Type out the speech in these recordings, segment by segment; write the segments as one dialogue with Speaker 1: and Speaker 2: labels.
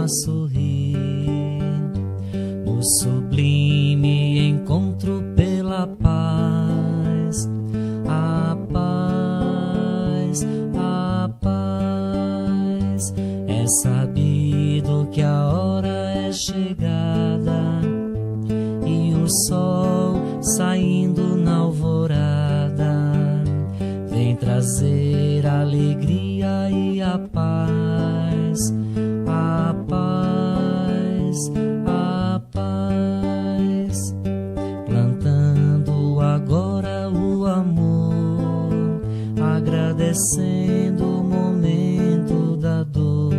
Speaker 1: sorrir. O sublime encontro pela paz, a paz, a paz. É sabido que a hora é chegada e o sol saindo na alvorada vem trazer a alegria e a paz, a paz, a paz. Plantando agora o amor, agradecendo o momento da dor,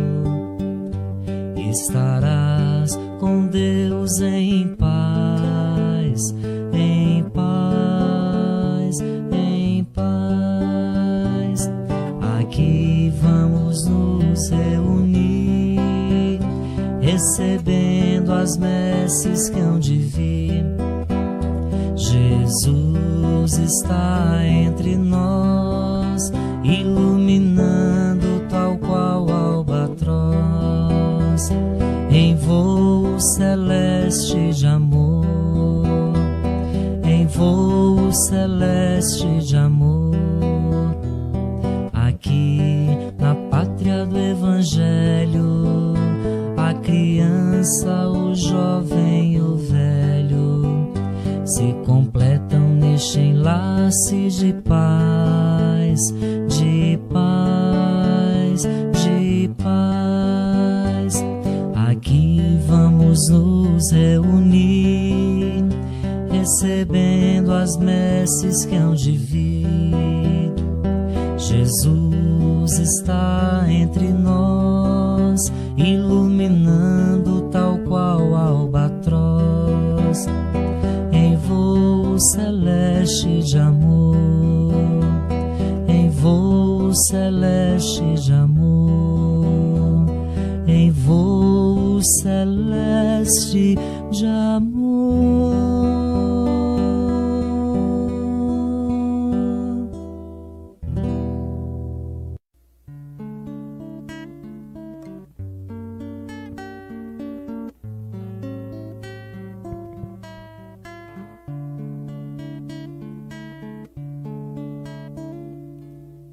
Speaker 1: estarás com Deus em paz, em paz, em paz. Aqui vamos nos reunir, recebendo as messes que hão de vir. Jesus está entre nós, iluminando tal qual albatroz, em voo celeste de amor, em voo celeste de amor. Aqui na pátria do Evangelho, a criança, o jovem e o velho se completam neste enlace de paz, de paz, de paz. Aqui vamos nos reunir, recebendo as messes que hão de vir. Jesus está entre nós, iluminando tal qual albatroz, em voo celeste de amor, em voo celeste de amor, em voo celeste de amor.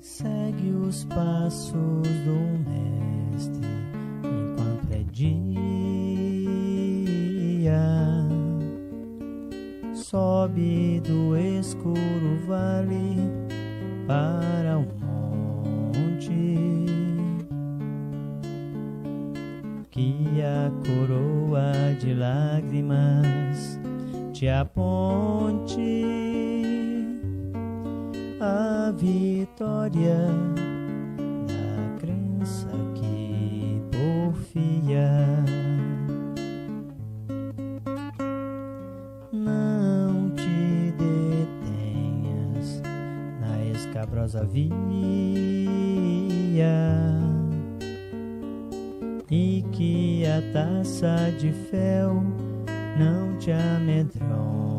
Speaker 2: Segue os passos do Mestre enquanto é dia. Sobe do escuro vale para o monte, que a coroa de lágrimas te aponte a vitória da crença que porfia. Não te detenhas na escabrosa via, e que a taça de fel não te amedronte.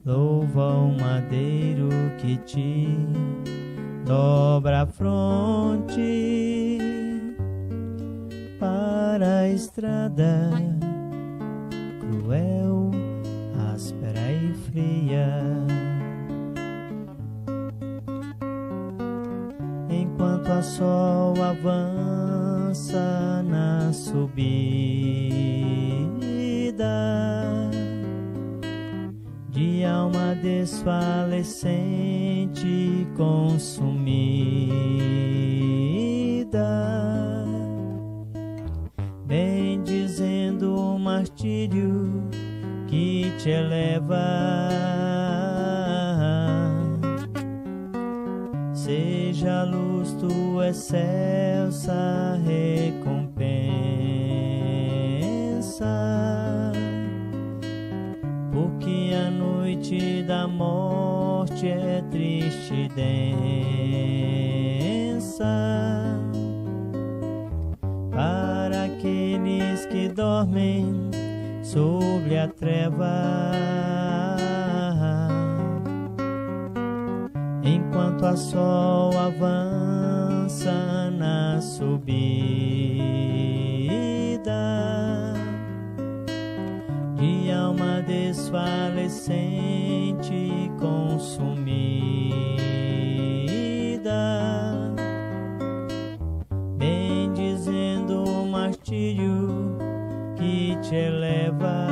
Speaker 2: Louva o madeiro que te dobra a fronte para a estrada cruel, áspera e fria. Enquanto a sol avança na subida, de alma desfalecente consumida, bem dizendo o martírio que te eleva, seja a luz tua excelsa recompensa, porque a noite da morte é triste e densa. Para aqueles que dormem sobre a treva, enquanto a sol avança esperança na subida, de alma desfalecente e consumida, bendizendo o martírio que te eleva,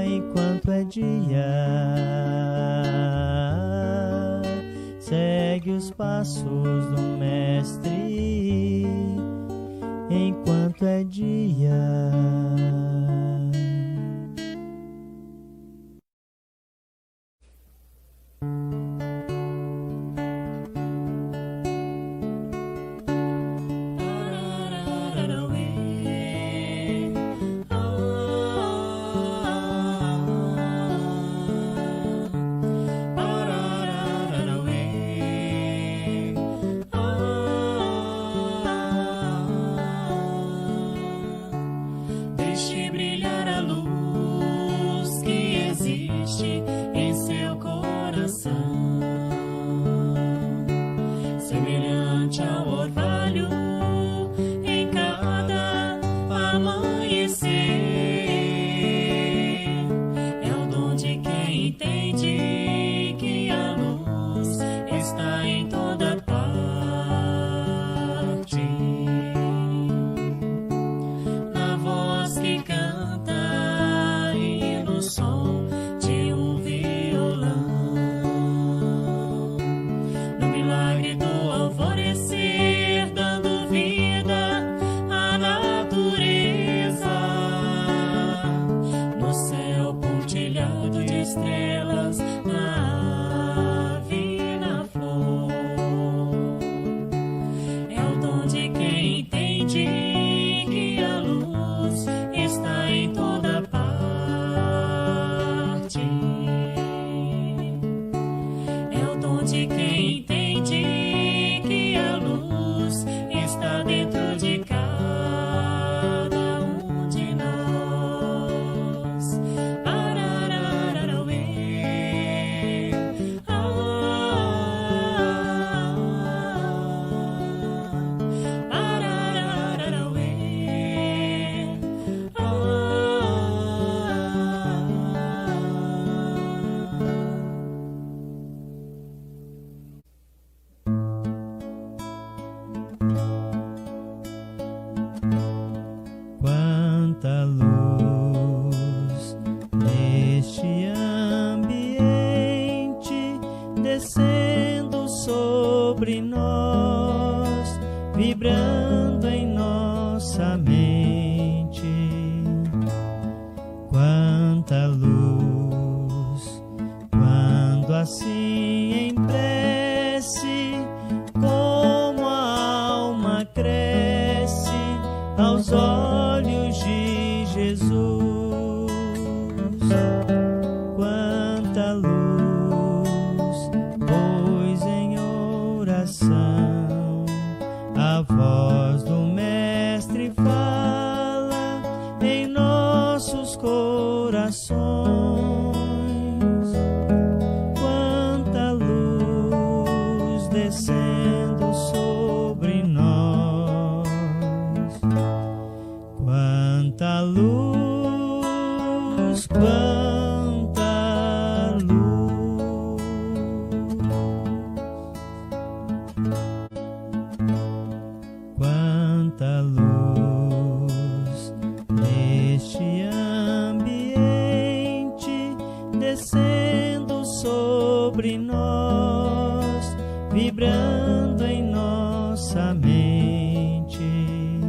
Speaker 2: enquanto é dia, segue os passos do Mestre, enquanto é dia.
Speaker 3: Deixe brilhar a luz que existe em seu coração, semelhante ao orvalho em cada amanhecer. É o dom de quem entende que a luz está em toda parte, na voz que canta e no som de um violão, no milagre do alvorecer, dando vida à natureza, no céu pontilhado de estrelas, na ave e na flor. É o dom de quem entende que a luz está em toda parte. É o dom de quem entende que a luz está dentro de cada um de nós. Ararararauê,
Speaker 2: Quanta luz neste ambiente, descendo sobre nós, vibrando em nossa mente. Quanta luz, quando assim em prece, como a alma cresce aos olhos de Jesus. Quanta luz, pois em oração a voz do Mestre fala em nossos corações. Quanta luz descendo sobre nós. Quanta luz, quanta luz. Quanta luz neste ambiente, descendo sobre nós, vibrando em nossa mente.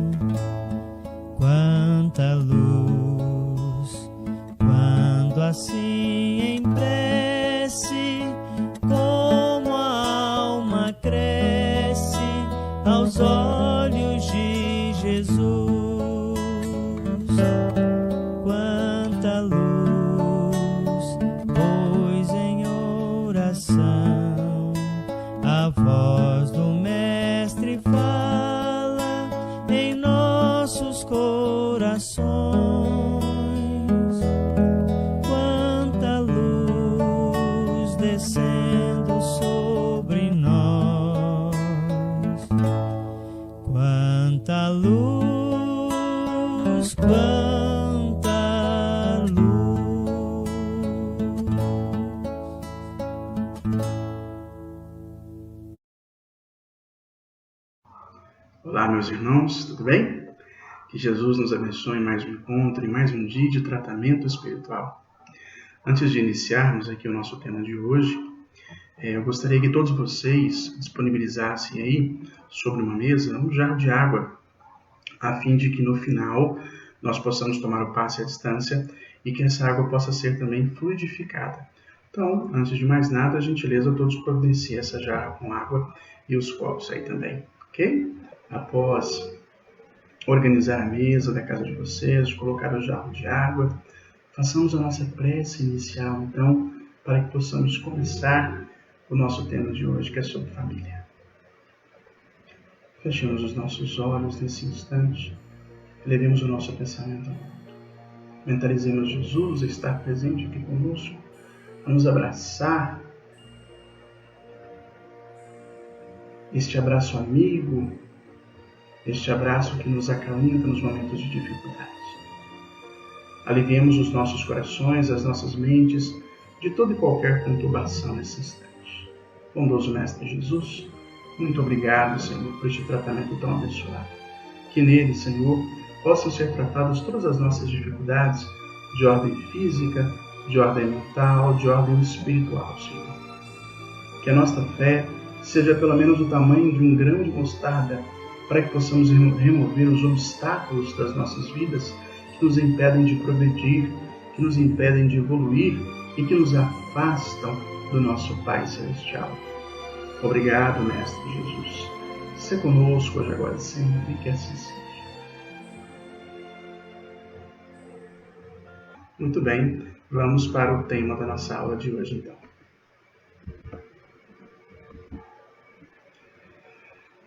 Speaker 2: Quanta luz, quando assim em prece, como a alma cresce aos olhos de Jesus. Quanta luz, pois em oração a voz do Mestre fala em nossos corações. Quanta luz descendo sobre nós. luz, quanta luz.
Speaker 4: Olá, meus irmãos, tudo bem? Que Jesus nos abençoe em mais um encontro, em mais um dia de tratamento espiritual. Antes de iniciarmos aqui o nosso tema de hoje, eu gostaria que todos vocês disponibilizassem aí, sobre uma mesa, um jarro de água, a fim de que no final nós possamos tomar o passe à distância e que essa água possa ser também fluidificada. Então, antes de mais nada, a gentileza, todos providenciem essa jarra com água e os copos aí também, ok? Após organizar a mesa da casa de vocês, colocar o jarro de água, façamos a nossa prece inicial, então, para que possamos começar o nosso tema de hoje, que é sobre família. Fechemos os nossos olhos nesse instante, elevemos o nosso pensamento ao mundo. Mentalizemos Jesus a estar presente aqui conosco, a nos abraçar, este abraço amigo, este abraço que nos acalenta nos momentos de dificuldade. Aliviemos os nossos corações, as nossas mentes, de toda e qualquer conturbação nesse instante. Bondoso Mestre Jesus, muito obrigado, Senhor, por este tratamento tão abençoado. Que nele, Senhor, possam ser tratadas todas as nossas dificuldades de ordem física, de ordem mental, de ordem espiritual, Senhor. Que a nossa fé seja pelo menos do tamanho de um grão de mostarda, para que possamos remover os obstáculos das nossas vidas que nos impedem de progredir, que nos impedem de evoluir e que nos afastam do nosso Pai Celestial. Obrigado, Mestre Jesus. Se conosco hoje, agora e sempre, que assim seja. Muito bem, vamos para o tema da nossa aula de hoje, então.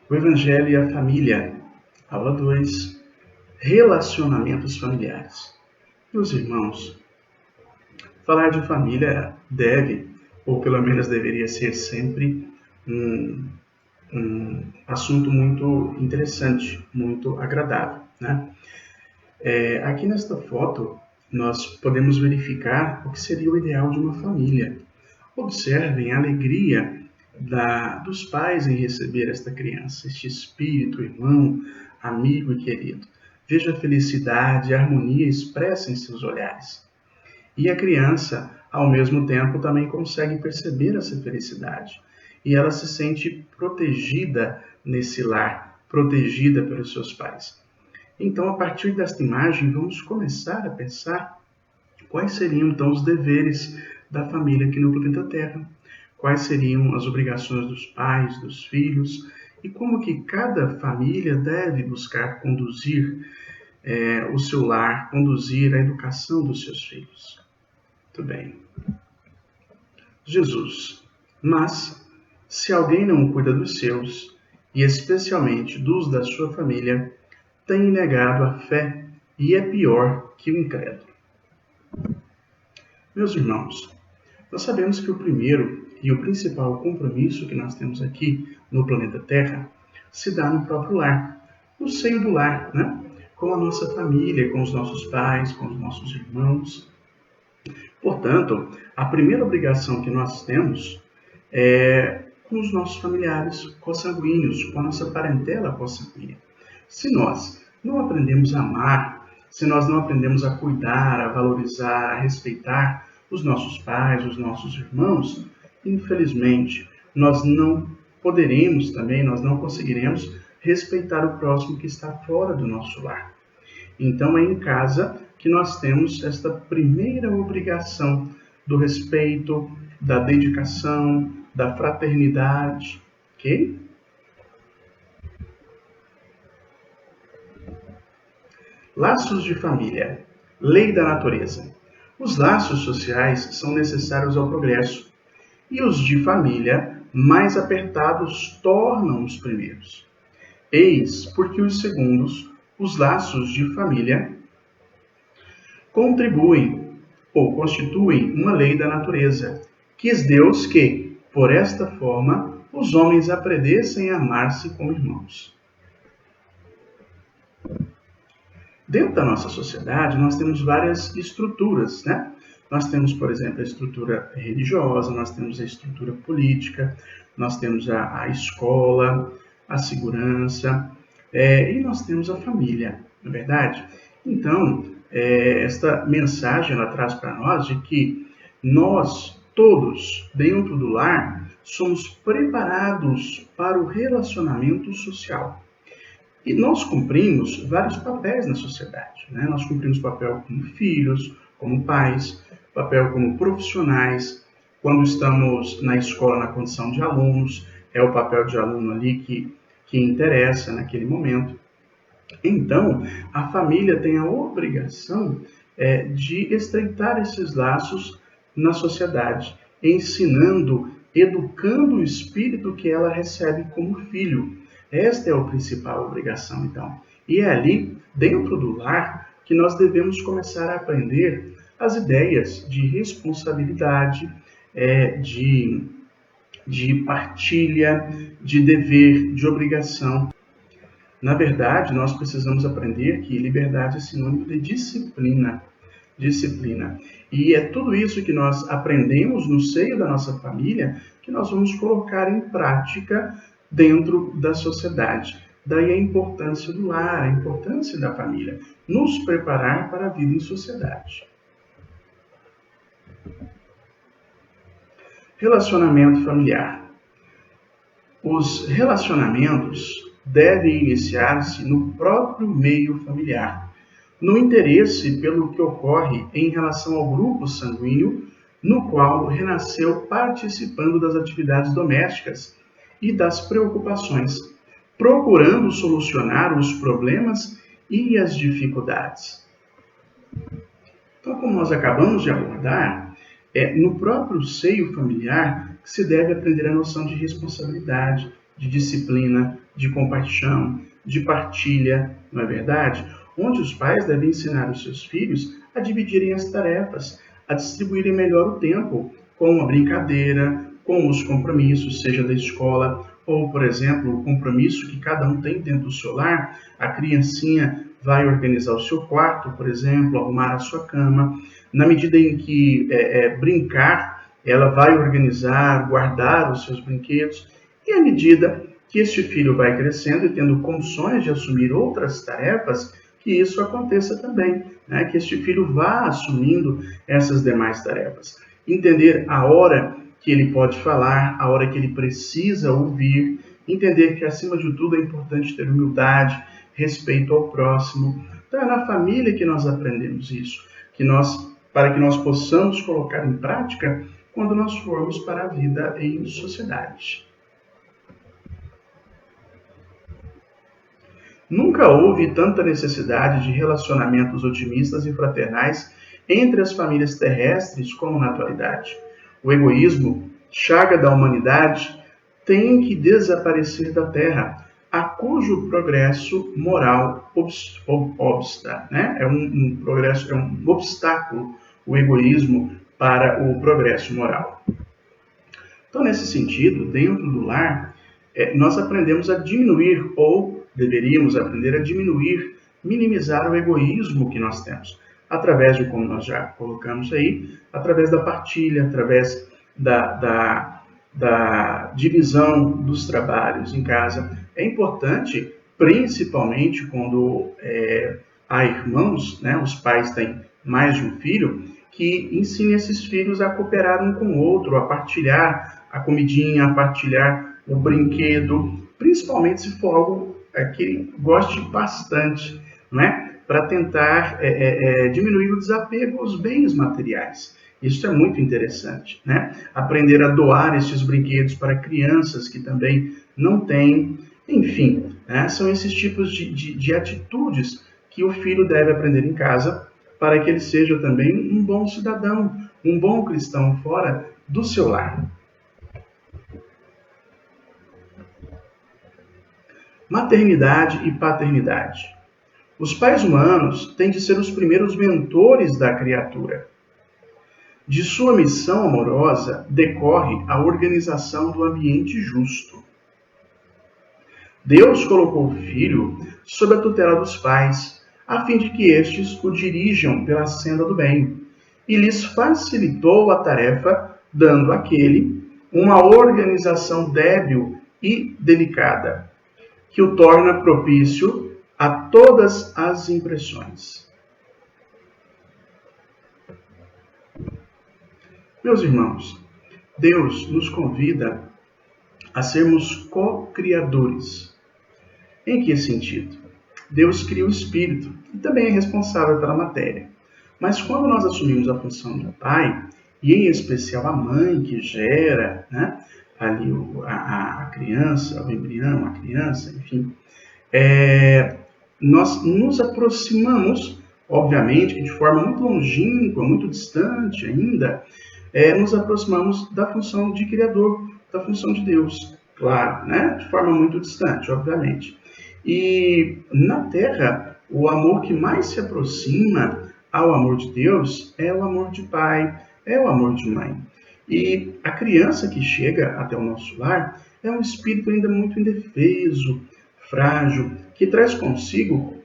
Speaker 4: O Evangelho e a Família, aula 2, relacionamentos familiares. Meus irmãos, falar de família deve, ou pelo menos deveria ser sempre, um assunto muito interessante, muito agradável, né? Aqui nesta foto, nós podemos verificar o que seria o ideal de uma família. Observem a alegria dos pais em receber esta criança, este espírito, irmão, amigo e querido. Veja a felicidade e a harmonia expressa em seus olhares. E a criança, ao mesmo tempo, também consegue perceber essa felicidade. E ela se sente protegida nesse lar, protegida pelos seus pais. Então, a partir desta imagem, vamos começar a pensar quais seriam, então, os deveres da família aqui no planeta Terra. Quais seriam as obrigações dos pais, dos filhos, e como que cada família deve buscar conduzir o seu lar, conduzir a educação dos seus filhos. Muito bem. Jesus, mas se alguém não cuida dos seus, e especialmente dos da sua família, tem negado a fé e é pior que o incrédulo. Meus irmãos, nós sabemos que o primeiro e o principal compromisso que nós temos aqui no planeta Terra se dá no próprio lar, no seio do lar, né? Com a nossa família, com os nossos pais, com os nossos irmãos. Portanto, a primeira obrigação que nós temos é com os nossos familiares consanguíneos, com a nossa parentela consanguínea. Se nós não aprendemos a amar, se nós não aprendemos a cuidar, a valorizar, a respeitar os nossos pais, os nossos irmãos, infelizmente, nós não poderemos também, nós não conseguiremos respeitar o próximo que está fora do nosso lar. Então, é em casa que nós temos esta primeira obrigação do respeito, da dedicação, da fraternidade, ok? Laços de família, lei da natureza. Os laços sociais são necessários ao progresso, e os de família, mais apertados, tornam os primeiros. Eis porque os segundos, os laços de família, contribuem ou constituem uma lei da natureza. Quis Deus que, por esta forma, os homens aprendessem a amar-se como irmãos. Dentro da nossa sociedade, nós temos várias estruturas, né? Nós temos, por exemplo, a estrutura religiosa, nós temos a estrutura política, nós temos a escola, a segurança, e nós temos a família, não é verdade? Então, esta mensagem ela traz para nós de que nós todos, dentro do lar, somos preparados para o relacionamento social. E nós cumprimos vários papéis na sociedade, né? Nós cumprimos papel como filhos, como pais, papel como profissionais. Quando estamos na escola na condição de alunos, é o papel de aluno ali que interessa naquele momento. Então, a família tem a obrigação de estreitar esses laços na sociedade, ensinando, educando o espírito que ela recebe como filho. Esta é a principal obrigação, então. E é ali, dentro do lar, que nós devemos começar a aprender as ideias de responsabilidade, de partilha, de dever, de obrigação. Na verdade, nós precisamos aprender que liberdade é sinônimo de disciplina. E é tudo isso que nós aprendemos no seio da nossa família que nós vamos colocar em prática dentro da sociedade. Daí a importância do lar, a importância da família, nos preparar para a vida em sociedade. Relacionamento familiar. Os relacionamentos devem iniciar-se no próprio meio familiar, no interesse pelo que ocorre em relação ao grupo sanguíneo, no qual renasceu participando das atividades domésticas e das preocupações, procurando solucionar os problemas e as dificuldades. Então, como nós acabamos de abordar, é no próprio seio familiar que se deve aprender a noção de responsabilidade, de disciplina, de compaixão, de partilha, não é verdade? Onde os pais devem ensinar os seus filhos a dividirem as tarefas, a distribuírem melhor o tempo, com a brincadeira, com os compromissos, seja da escola, ou, por exemplo, o compromisso que cada um tem dentro do seu lar. A criancinha vai organizar o seu quarto, por exemplo, arrumar a sua cama. Na medida em que brincar, ela vai organizar, guardar os seus brinquedos. E à medida que este filho vai crescendo e tendo condições de assumir outras tarefas, que isso aconteça também, né? Que este filho vá assumindo essas demais tarefas. Entender a hora que ele pode falar, a hora que ele precisa ouvir, entender que, acima de tudo, é importante ter humildade, respeito ao próximo. Então, é na família que nós aprendemos isso, para que nós possamos colocar em prática quando nós formos para a vida em sociedade. Nunca houve tanta necessidade de relacionamentos otimistas e fraternais entre as famílias terrestres como na atualidade. O egoísmo, chaga da humanidade, tem que desaparecer da Terra, a cujo progresso moral obsta, né? É um obstáculo, o egoísmo, para o progresso moral. Então, nesse sentido, dentro do lar, nós aprendemos a diminuir, ou deveríamos aprender a diminuir, minimizar o egoísmo que nós temos, através de, como nós já colocamos aí, através da partilha, através da divisão dos trabalhos em casa. É importante, principalmente quando há irmãos, né, os pais têm mais de um filho, que ensine esses filhos a cooperar um com o outro, a partilhar a comidinha, a partilhar o brinquedo, principalmente se for algo que ele goste bastante, né? Para tentar diminuir o desapego aos bens materiais. Isso é muito interessante, né? Aprender a doar esses brinquedos para crianças que também não têm. Enfim, né? São esses tipos de atitudes que o filho deve aprender em casa para que ele seja também um bom cidadão, um bom cristão fora do seu lar. Maternidade e paternidade. Os pais humanos têm de ser os primeiros mentores da criatura. De sua missão amorosa decorre a organização do ambiente justo. Deus colocou o filho sob a tutela dos pais, a fim de que estes o dirijam pela senda do bem, e lhes facilitou a tarefa, dando àquele uma organização débil e delicada, que o torna propício a todas as impressões. Meus irmãos, Deus nos convida a sermos co-criadores. Em que sentido? Deus cria o espírito e também é responsável pela matéria. Mas quando nós assumimos a função de pai, e em especial a mãe que gera, ali a criança, o embrião, a criança, enfim, nós nos aproximamos, obviamente, que de forma muito longínqua, muito distante ainda, nos aproximamos da função de Criador, da função de Deus, claro, de forma muito distante, obviamente. E na Terra, o amor que mais se aproxima ao amor de Deus é o amor de pai, é o amor de mãe. E a criança que chega até o nosso lar é um espírito ainda muito indefeso, frágil, que traz consigo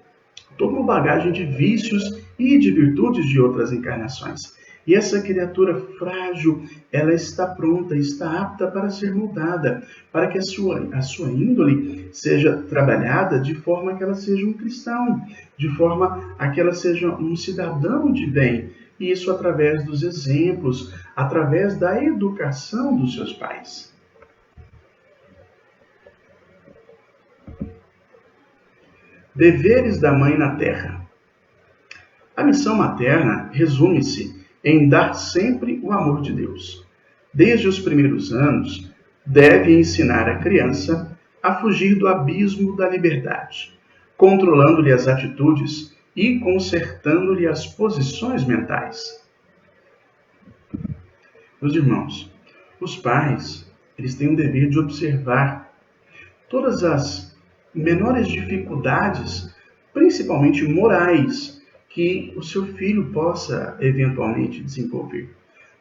Speaker 4: toda uma bagagem de vícios e de virtudes de outras encarnações. E essa criatura frágil, ela está pronta, está apta para ser moldada, para que a sua índole seja trabalhada de forma que ela seja um cristão, de forma a que ela seja um cidadão de bem. E isso através dos exemplos, através da educação dos seus pais. Deveres da mãe na terra. A missão materna resume-se em dar sempre o amor de Deus. Desde os primeiros anos, deve ensinar a criança a fugir do abismo da liberdade, controlando-lhe as atitudes e consertando-lhe as posições mentais. Meus irmãos, os pais, eles têm o dever de observar todas as menores dificuldades, principalmente morais, que o seu filho possa eventualmente desenvolver.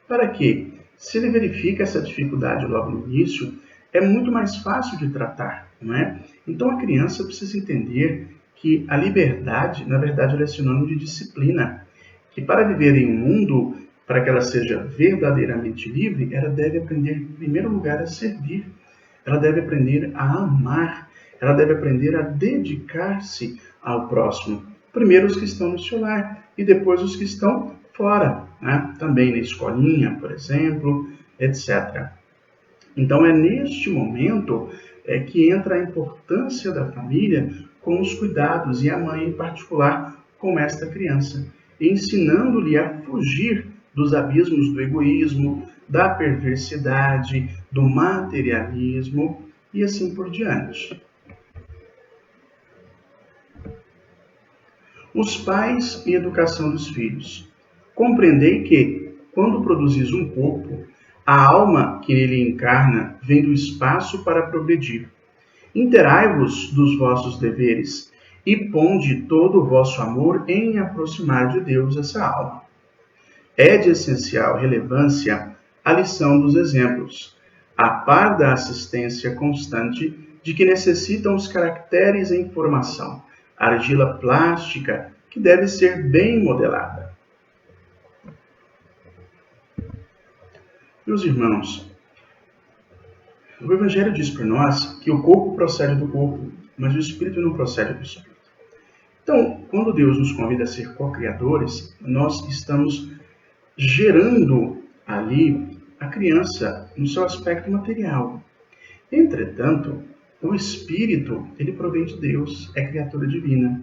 Speaker 4: Para que, se ele verifica essa dificuldade logo no início, é muito mais fácil de tratar, não é? Então a criança precisa entender que a liberdade, na verdade, ela é sinônimo de disciplina, que para viver em um mundo, para que ela seja verdadeiramente livre, ela deve aprender, em primeiro lugar, a servir, ela deve aprender a amar, ela deve aprender a dedicar-se ao próximo. Primeiro os que estão no seu lar e depois os que estão fora, também na escolinha, por exemplo, etc. Então é neste momento que entra a importância da família com os cuidados e a mãe em particular com esta criança, ensinando-lhe a fugir dos abismos do egoísmo, da perversidade, do materialismo e assim por diante. Os pais e educação dos filhos. Compreendei que, quando produzis um corpo, a alma que nele encarna vem do espaço para progredir. Interai-vos dos vossos deveres e ponde todo o vosso amor em aproximar de Deus essa alma. É de essencial relevância a lição dos exemplos, a par da assistência constante de que necessitam os caracteres em formação, argila plástica que deve ser bem modelada. Meus irmãos, o Evangelho diz para nós que o corpo procede do corpo, mas o Espírito não procede do Espírito. Então, quando Deus nos convida a ser co-criadores, nós estamos gerando ali a criança no seu aspecto material. Entretanto, o Espírito, ele provém de Deus, é criatura divina.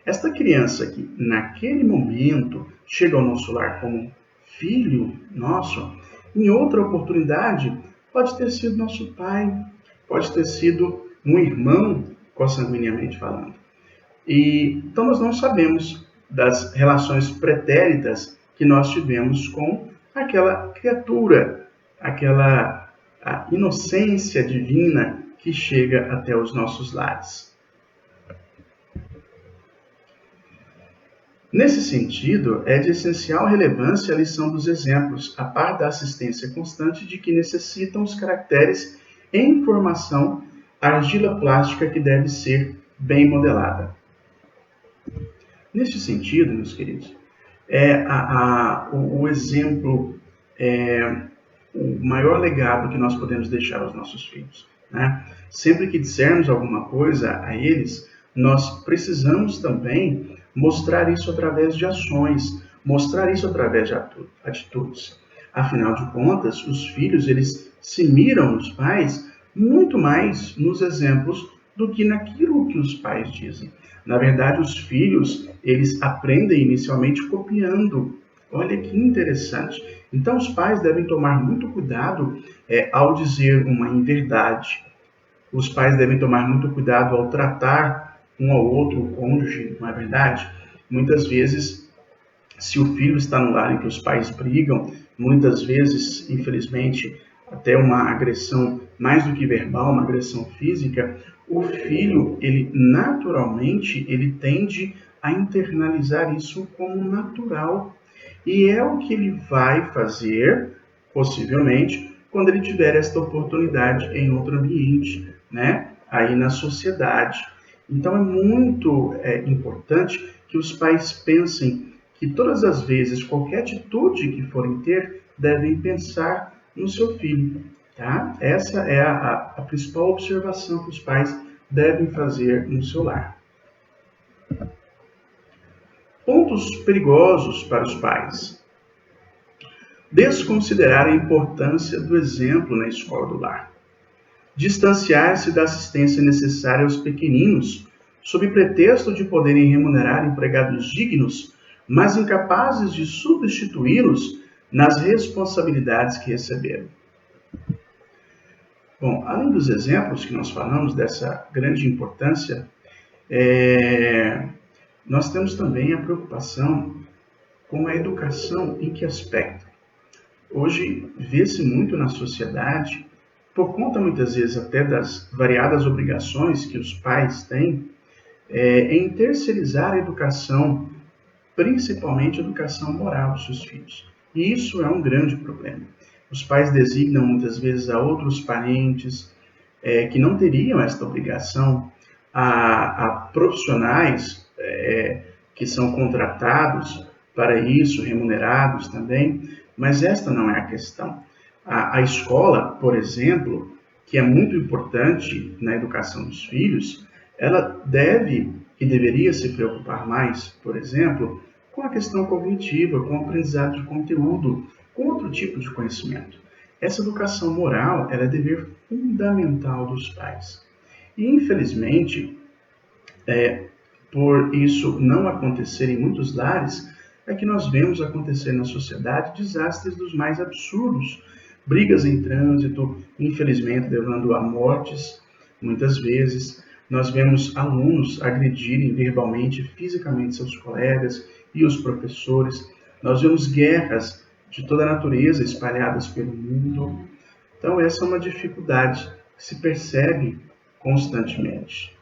Speaker 4: Esta criança que, naquele momento, chega ao nosso lar como filho nosso, em outra oportunidade, pode ter sido nosso pai, pode ter sido um irmão, consanguineamente falando. Então, nós não sabemos das relações pretéritas que nós tivemos com aquela criatura, aquela inocência divina que chega até os nossos lares. Nesse sentido, é de essencial relevância a lição dos exemplos, a par da assistência constante de que necessitam os caracteres em formação, a argila plástica que deve ser bem modelada. Neste sentido, meus queridos, o exemplo o maior legado que nós podemos deixar aos nossos filhos, né? Sempre que dissermos alguma coisa a eles, nós precisamos também mostrar isso através de ações, mostrar isso através de atitudes. Afinal de contas, os filhos, eles se miram nos pais muito mais nos exemplos do que naquilo que os pais dizem. Na verdade, os filhos, eles aprendem inicialmente copiando. Olha que interessante. Então, os pais devem tomar muito cuidado ao dizer uma inverdade. Os pais devem tomar muito cuidado ao tratar um ao outro, o cônjuge, não é verdade? Muitas vezes, se o filho está no lar em que os pais brigam, muitas vezes, infelizmente, até uma agressão mais do que verbal, uma agressão física, o filho, ele naturalmente, ele tende a internalizar isso como natural. E é o que ele vai fazer, possivelmente, quando ele tiver esta oportunidade em outro ambiente, né? Aí na sociedade. Então é muito importante que os pais pensem que todas as vezes, qualquer atitude que forem ter, devem pensar no seu filho. Tá? Essa é a principal observação que os pais devem fazer no seu lar. Pontos perigosos para os pais. Desconsiderar a importância do exemplo na escola do lar. Distanciar-se da assistência necessária aos pequeninos, sob pretexto de poderem remunerar empregados dignos, mas incapazes de substituí-los nas responsabilidades que receberam. Bom, além dos exemplos que nós falamos dessa grande importância, nós temos também a preocupação com a educação. Em que aspecto? Hoje vê-se muito na sociedade, por conta muitas vezes até das variadas obrigações que os pais têm, em terceirizar a educação, principalmente a educação moral dos seus filhos. E isso é um grande problema. Os pais designam muitas vezes a outros parentes que não teriam esta obrigação, a profissionais que são contratados para isso, remunerados também, mas esta não é a questão. A escola, por exemplo, que é muito importante na educação dos filhos, ela deve e deveria se preocupar mais, por exemplo, com a questão cognitiva, com o aprendizado de conteúdo, com outro tipo de conhecimento. Essa educação moral ela é dever fundamental dos pais. E, infelizmente, por isso não acontecer em muitos lares, é que nós vemos acontecer na sociedade desastres dos mais absurdos, brigas em trânsito, infelizmente levando a mortes, muitas vezes. Nós vemos alunos agredirem verbalmente, fisicamente seus colegas e os professores. Nós vemos guerras de toda a natureza espalhadas pelo mundo. Então essa é uma dificuldade que se percebe constantemente.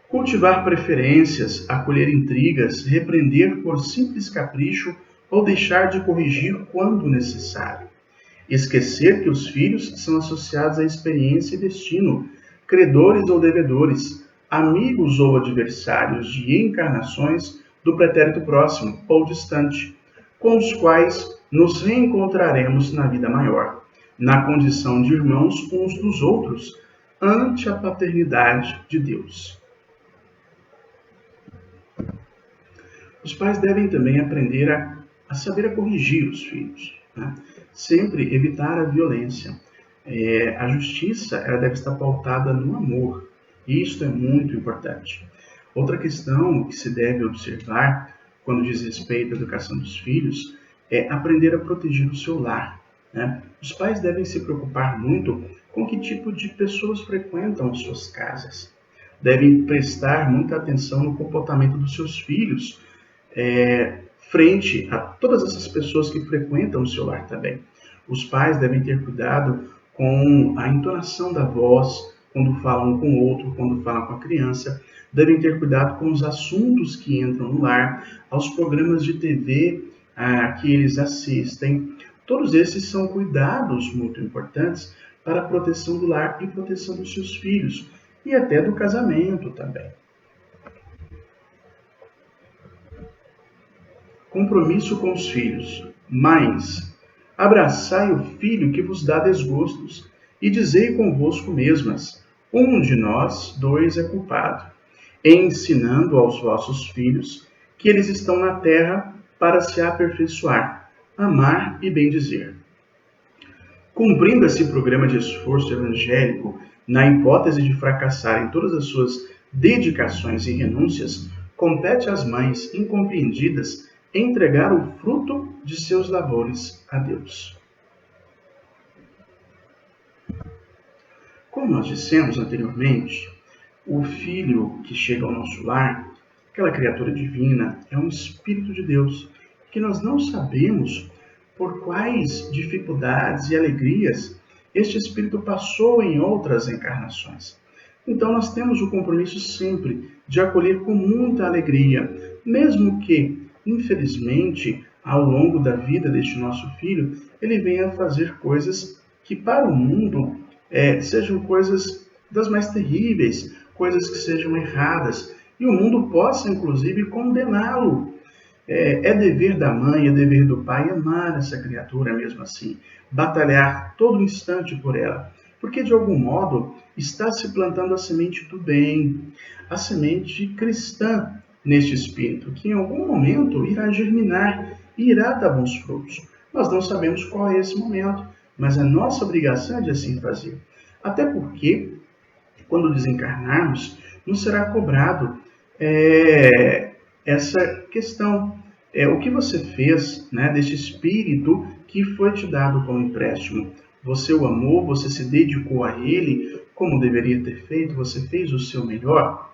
Speaker 4: Cultivar preferências, acolher intrigas, repreender por simples capricho ou deixar de corrigir quando necessário. Esquecer que os filhos são associados à experiência e destino, credores ou devedores, amigos ou adversários de encarnações do pretérito próximo ou distante, com os quais nos reencontraremos na vida maior, na condição de irmãos uns dos outros, ante a paternidade de Deus. Os pais devem também aprender a saber corrigir os filhos, né? Sempre evitar a violência. A justiça ela deve estar pautada no amor. E isso é muito importante. Outra questão que se deve observar quando diz respeito à educação dos filhos é aprender a proteger o seu lar, né? Os pais devem se preocupar muito com que tipo de pessoas frequentam as suas casas. Devem prestar muita atenção no comportamento dos seus filhos, frente a todas essas pessoas que frequentam o seu lar também. Os pais devem ter cuidado com a entonação da voz, quando falam um com o outro, quando falam com a criança. Devem ter cuidado com os assuntos que entram no lar, aos programas de TV que eles assistem. Todos esses são cuidados muito importantes para a proteção do lar e proteção dos seus filhos. e até do casamento também. Compromisso com os filhos. Mães, abraçai o filho que vos dá desgostos, e dizei convosco mesmas: um de nós dois é culpado, ensinando aos vossos filhos que eles estão na terra para se aperfeiçoar, amar e bendizer. Cumprindo esse programa de esforço evangélico, na hipótese de fracassar em todas as suas dedicações e renúncias, compete às mães incompreendidas entregar o fruto de seus labores a Deus. Como nós dissemos anteriormente, o filho que chega ao nosso lar, aquela criatura divina, é um Espírito de Deus, que nós não sabemos por quais dificuldades e alegrias este Espírito passou em outras encarnações. Então nós temos o compromisso sempre de acolher com muita alegria, mesmo que, infelizmente, ao longo da vida deste nosso filho, ele venha a fazer coisas que para o mundo sejam coisas das mais terríveis, coisas que sejam erradas, e o mundo possa, inclusive, condená-lo. É dever da mãe, é dever do pai amar essa criatura mesmo assim, batalhar todo instante por ela, porque de algum modo está se plantando a semente do bem, a semente cristã neste espírito, que em algum momento irá germinar e irá dar bons frutos. Nós não sabemos qual é esse momento, mas a nossa obrigação é de assim fazer. Até porque, quando desencarnarmos, nos será cobrado essa questão. O que você fez, deste espírito que foi te dado como empréstimo? Você o amou, você se dedicou a ele como deveria ter feito, você fez o seu melhor?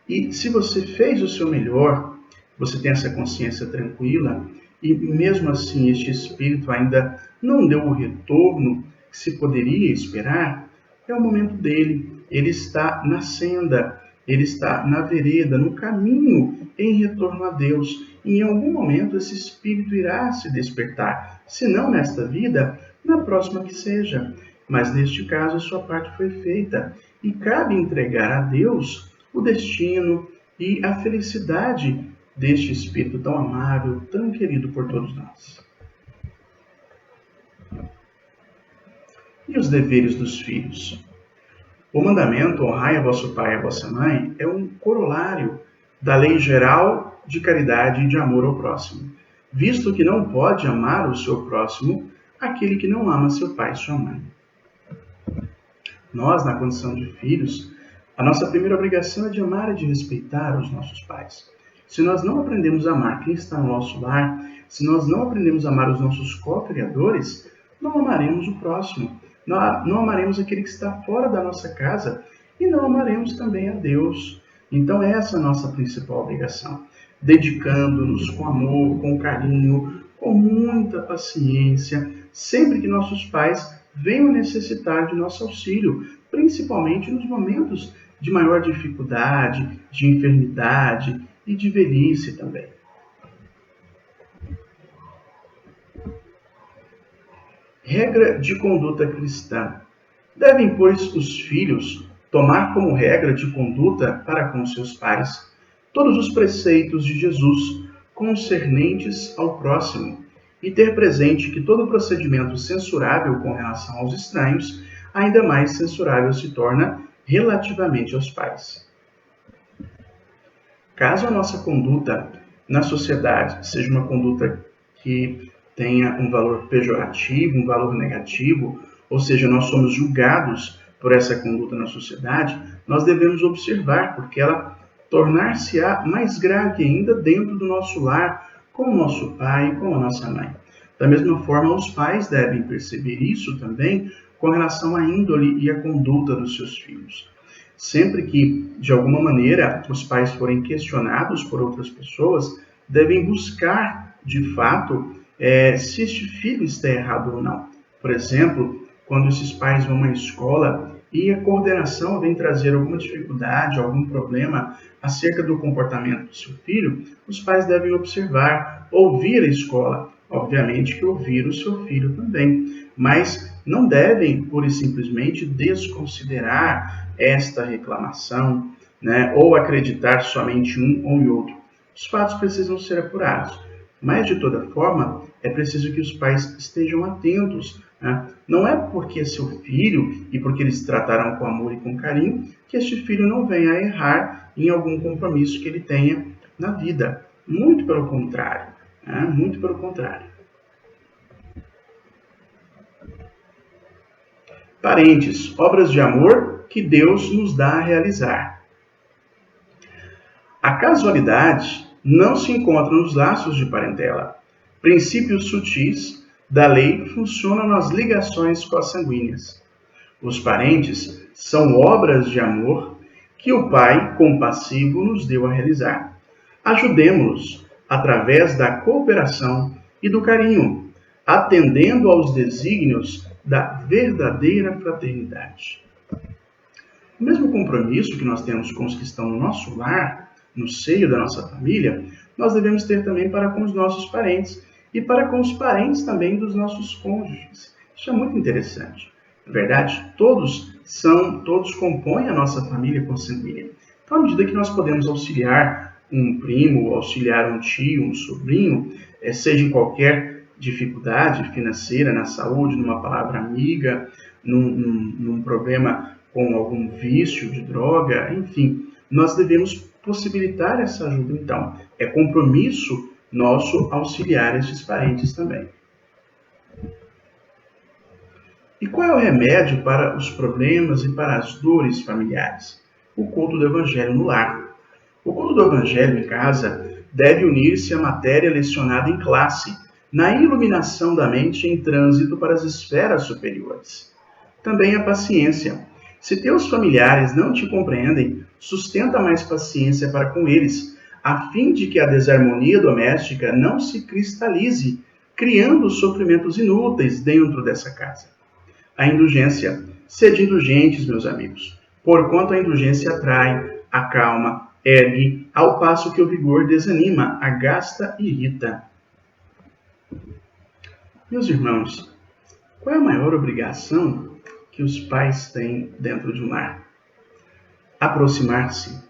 Speaker 4: E se você fez o seu melhor, você tem essa consciência tranquila, e mesmo assim este espírito ainda não deu o retorno que se poderia esperar, é o momento dele. Ele está na senda, ele está na vereda, no caminho em retorno a Deus. E em algum momento esse espírito irá se despertar, se não nesta vida, na próxima que seja. Mas neste caso a sua parte foi feita, e cabe entregar a Deus o destino e a felicidade deste espírito tão amável, tão querido por todos nós. E os deveres dos filhos? O mandamento, honrai a vosso pai e a vossa mãe, é um corolário da lei geral de caridade e de amor ao próximo, visto que não pode amar o seu próximo aquele que não ama seu pai e sua mãe. Nós, na condição de filhos, a nossa primeira obrigação é de amar e de respeitar os nossos pais. Se nós não aprendemos a amar quem está no nosso lar, se nós não aprendemos a amar os nossos co-criadores, não amaremos o próximo, não amaremos aquele que está fora da nossa casa e não amaremos também a Deus. Então essa é a nossa principal obrigação, dedicando-nos com amor, com carinho, com muita paciência, sempre que nossos pais venham necessitar de nosso auxílio, principalmente nos momentos de maior dificuldade, de enfermidade e de velhice também. Regra de conduta cristã. Devem, pois, os filhos tomar como regra de conduta para com seus pais todos os preceitos de Jesus concernentes ao próximo e ter presente que todo procedimento censurável com relação aos estranhos, ainda mais censurável se torna relativamente aos pais. Caso a nossa conduta na sociedade seja uma conduta que tenha um valor pejorativo, um valor negativo, ou seja, nós somos julgados por essa conduta na sociedade, nós devemos observar, porque ela tornar-se-á mais grave ainda dentro do nosso lar, com o nosso pai e com a nossa mãe. Da mesma forma, os pais devem perceber isso também com relação à índole e à conduta dos seus filhos. Sempre que, de alguma maneira, os pais forem questionados por outras pessoas, devem buscar, de fato, se este filho está errado ou não. Por exemplo, quando esses pais vão à escola e a coordenação vem trazer alguma dificuldade, algum problema acerca do comportamento do seu filho, os pais devem observar, ouvir a escola. Obviamente que ouvir o seu filho também, mas não devem, pura e simplesmente, desconsiderar esta reclamação, né, ou acreditar somente um ou em outro. Os fatos precisam ser apurados, mas, de toda forma, é preciso que os pais estejam atentos, né? Não é porque é seu filho e porque eles trataram com amor e com carinho que este filho não venha a errar em algum compromisso que ele tenha na vida. Muito pelo contrário, né? Muito pelo contrário. Parentes, obras de amor que Deus nos dá a realizar. A casualidade não se encontra nos laços de parentela. Princípios sutis da lei funcionam nas ligações consanguíneas. Os parentes são obras de amor que o Pai compassivo nos deu a realizar. Ajudemo-los através da cooperação e do carinho, atendendo aos desígnios da verdadeira fraternidade. O mesmo compromisso que nós temos com os que estão no nosso lar, no seio da nossa família, nós devemos ter também para com os nossos parentes e para com os parentes também dos nossos cônjuges. Isso é muito interessante. Na verdade, todos compõem a nossa família consanguínea. Então, à medida que nós podemos auxiliar um primo, auxiliar um tio, um sobrinho, seja em qualquer dificuldade financeira, na saúde, numa palavra amiga, num problema com algum vício de droga, enfim, nós devemos possibilitar essa ajuda. Então, é compromisso nosso auxiliar estes parentes também. E qual é o remédio para os problemas e para as dores familiares? O culto do Evangelho no lar. O culto do Evangelho em casa deve unir-se à matéria lecionada em classe, na iluminação da mente em trânsito para as esferas superiores. Também a paciência. Se teus familiares não te compreendem, sustenta mais paciência para com eles, a fim de que a desarmonia doméstica não se cristalize, criando sofrimentos inúteis dentro dessa casa. A indulgência. Sede indulgentes, meus amigos, porquanto a indulgência atrai, acalma, ergue, ao passo que o vigor desanima, agasta e irrita. Meus irmãos, qual é a maior obrigação que os pais têm dentro de um lar? Aproximar-se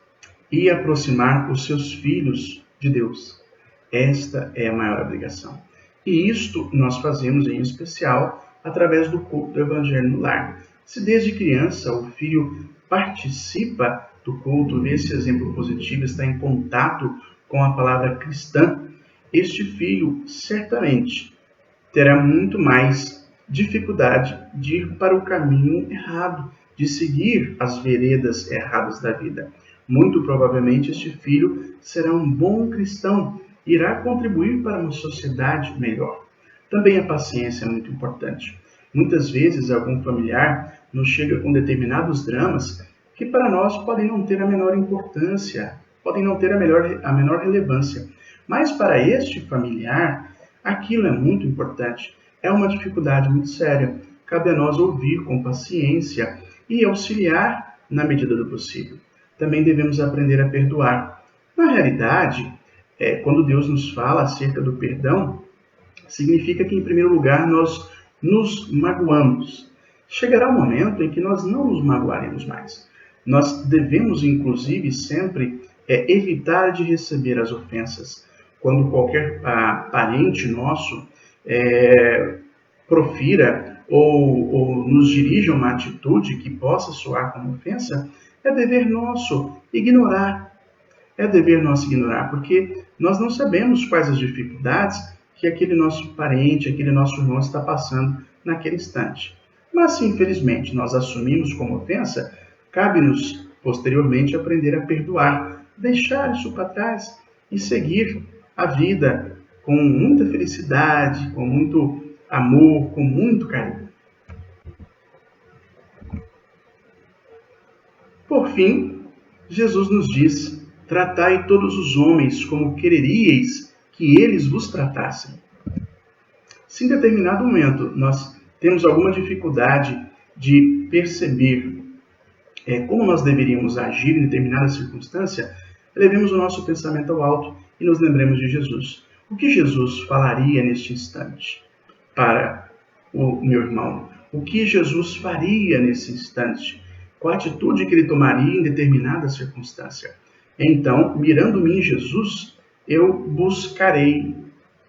Speaker 4: e aproximar os seus filhos de Deus. Esta é a maior obrigação. E isto nós fazemos em especial através do culto do Evangelho no lar. Se desde criança o filho participa do culto, vê esse exemplo positivo, está em contato com a palavra cristã, este filho certamente terá muito mais dificuldade de ir para o caminho errado, de seguir as veredas erradas da vida. Muito provavelmente este filho será um bom cristão, irá contribuir para uma sociedade melhor. Também a paciência é muito importante. Muitas vezes algum familiar nos chega com determinados dramas que para nós podem não ter a menor importância, podem não ter a menor relevância. Mas para este familiar, aquilo é muito importante. É uma dificuldade muito séria. Cabe a nós ouvir com paciência e auxiliar na medida do possível. Também devemos aprender a perdoar. Na realidade, quando Deus nos fala acerca do perdão, significa que, em primeiro lugar, nós nos magoamos. Chegará um momento em que nós não nos magoaremos mais. Nós devemos, inclusive, sempre evitar de receber as ofensas. Quando qualquer parente nosso profira ou nos dirija uma atitude que possa soar como ofensa, é dever nosso ignorar. É dever nosso ignorar, porque nós não sabemos quais as dificuldades que aquele nosso parente, aquele nosso irmão está passando naquele instante. Mas, se infelizmente nós assumimos como ofensa, cabe-nos posteriormente aprender a perdoar, deixar isso para trás e seguir a vida com muita felicidade, com muito amor, com muito carinho. Por fim, Jesus nos diz: tratai todos os homens como quereríeis que eles vos tratassem. Se em determinado momento nós temos alguma dificuldade de perceber como nós deveríamos agir em determinada circunstância, levemos o nosso pensamento ao alto e nos lembremos de Jesus. O que Jesus falaria neste instante para o meu irmão? o que Jesus faria nesse instante, qual a atitude que ele tomaria em determinada circunstância. Então, mirando-me em Jesus, eu buscarei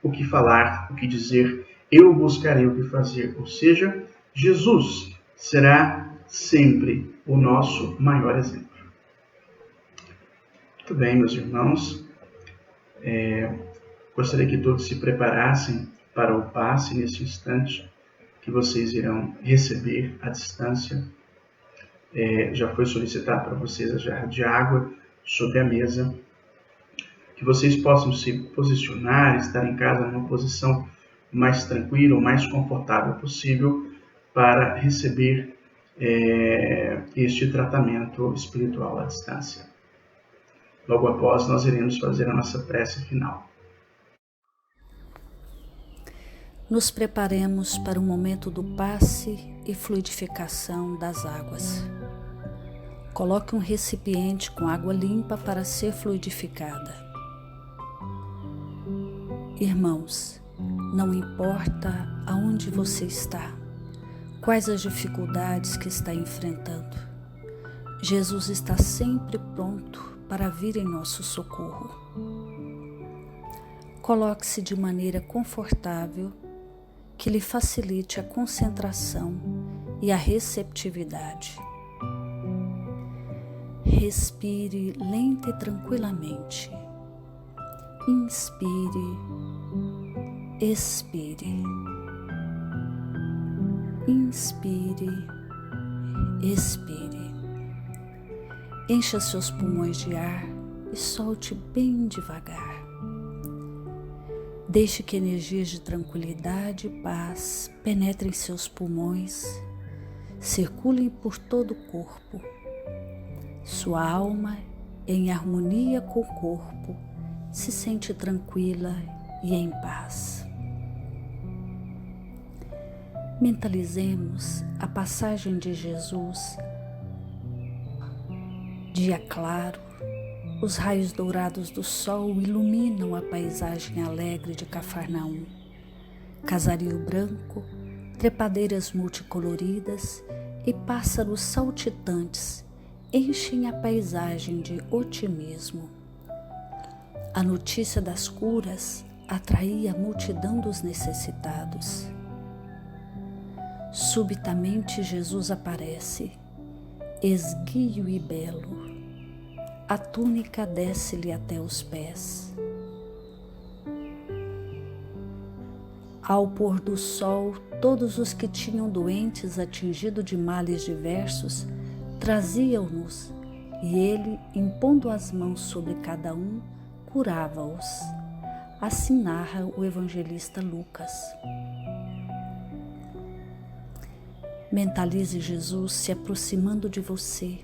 Speaker 4: o que falar, o que dizer, eu buscarei o que fazer. Ou seja, Jesus será sempre o nosso maior exemplo. Muito bem, meus irmãos. Gostaria que todos se preparassem para o passe nesse instante, que vocês irão receber à distância. Já foi solicitado para vocês a jarra de água sobre a mesa. Que vocês possam se posicionar, estar em casa numa posição mais tranquila, ou mais confortável possível, para receber este tratamento espiritual à distância. Logo após, nós iremos fazer a nossa prece final.
Speaker 5: Nos preparemos para o momento do passe e fluidificação das águas. Coloque um recipiente com água limpa para ser fluidificada. Irmãos, não importa aonde você está, quais as dificuldades que está enfrentando, Jesus está sempre pronto para vir em nosso socorro. Coloque-se de maneira confortável que lhe facilite a concentração e a receptividade. Respire lenta e tranquilamente. Inspire, expire. Inspire, expire. Encha seus pulmões de ar e solte bem devagar. Deixe que energias de tranquilidade e paz penetrem seus pulmões, circulem por todo o corpo. Sua alma, em harmonia com o corpo, se sente tranquila e em paz. Mentalizemos a passagem de Jesus. Dia claro, os raios dourados do sol iluminam a paisagem alegre de Cafarnaum. Casario branco, trepadeiras multicoloridas e pássaros saltitantes enchem a paisagem de otimismo. A notícia das curas atraía a multidão dos necessitados. Subitamente Jesus aparece, esguio e belo. A túnica desce-lhe até os pés. Ao pôr do sol, todos os que tinham doentes atingidos de males diversos traziam-nos, e ele, impondo as mãos sobre cada um, curava-os. Assim narra o evangelista Lucas. Mentalize Jesus se aproximando de você.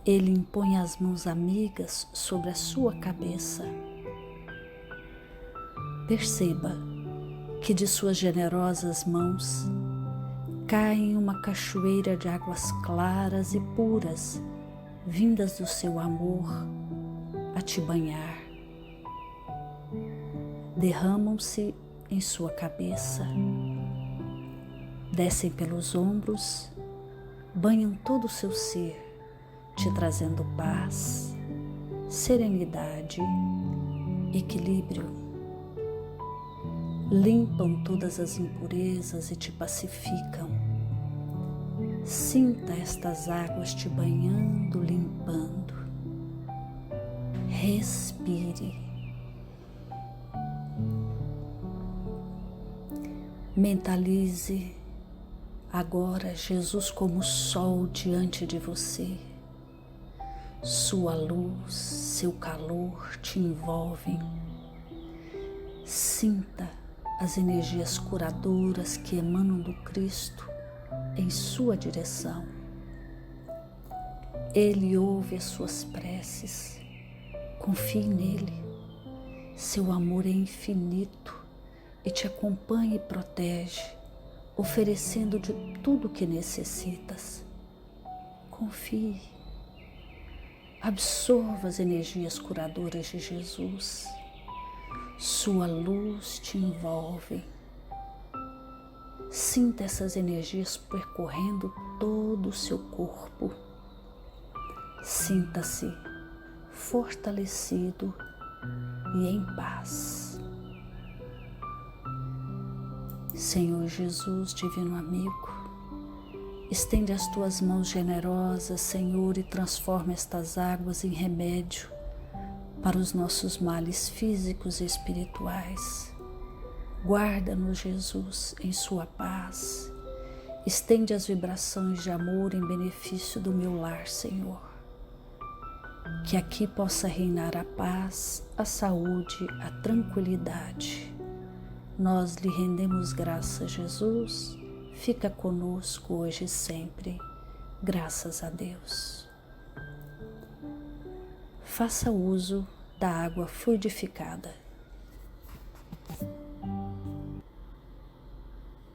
Speaker 5: Ele impõe as mãos amigas sobre a sua cabeça. Perceba que de suas generosas mãos caem uma cachoeira de águas claras e puras, vindas do seu amor a te banhar. Derramam-se em sua cabeça, descem pelos ombros, banham todo o seu ser, te trazendo paz, serenidade, equilíbrio. Limpam todas as impurezas e te pacificam. Sinta estas águas te banhando, limpando. Respire. Mentalize agora Jesus como sol diante de você. Sua luz, seu calor te envolvem. Sinta as energias curadoras que emanam do Cristo em sua direção. Ele ouve as suas preces. Confie nele. Seu amor é infinito e te acompanha e protege, oferecendo de tudo o que necessitas. Confie. Absorva as energias curadoras de Jesus. Sua luz te envolve. Sinta essas energias percorrendo todo o seu corpo. Sinta-se fortalecido e em paz. Senhor Jesus, divino amigo, estende as tuas mãos generosas, Senhor, e transforma estas águas em remédio para os nossos males físicos e espirituais. Guarda-nos, Jesus, em sua paz. Estende as vibrações de amor em benefício do meu lar, Senhor. Que aqui possa reinar a paz, a saúde, a tranquilidade. Nós lhe rendemos graças, Jesus. Fica conosco hoje e sempre. Graças a Deus. Faça uso da água fluidificada.